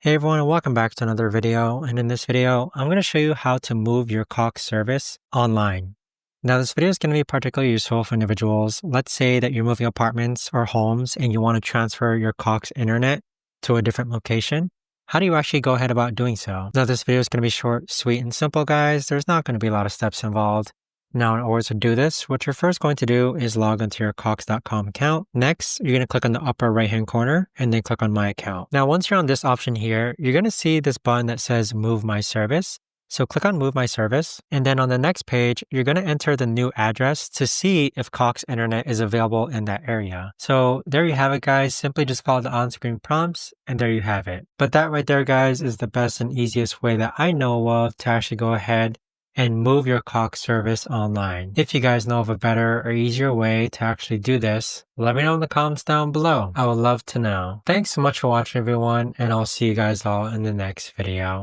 Hey everyone, and welcome back to another video. And in this video, I'm going to show you how to move your Cox service online. Now, this video is going to be particularly useful for individuals. Let's say that you're moving apartments or homes and you want to transfer your Cox Internet to a different location. How do you actually go ahead about doing so? Now, this video is going to be short, sweet, and simple, guys. There's not going to be a lot of steps involved. Now, in order to do this, what you're first going to do is log into your Cox.com account. Next, you're going to click on the upper right-hand corner and then click on My Account. Now, once you're on this option here, you're going to see this button that says Move My Service. So click on Move My Service. And then on the next page, you're going to enter the new address to see if Cox Internet is available in that area. So there you have it, guys. Simply just follow the on-screen prompts and there you have it. But that right there, guys, is the best and easiest way that I know of to actually go ahead and move your Cox service online. If you guys know of a better or easier way to actually do this, let me know in the comments down below. I would love to know. Thanks so much for watching, everyone, and I'll see you guys all in the next video.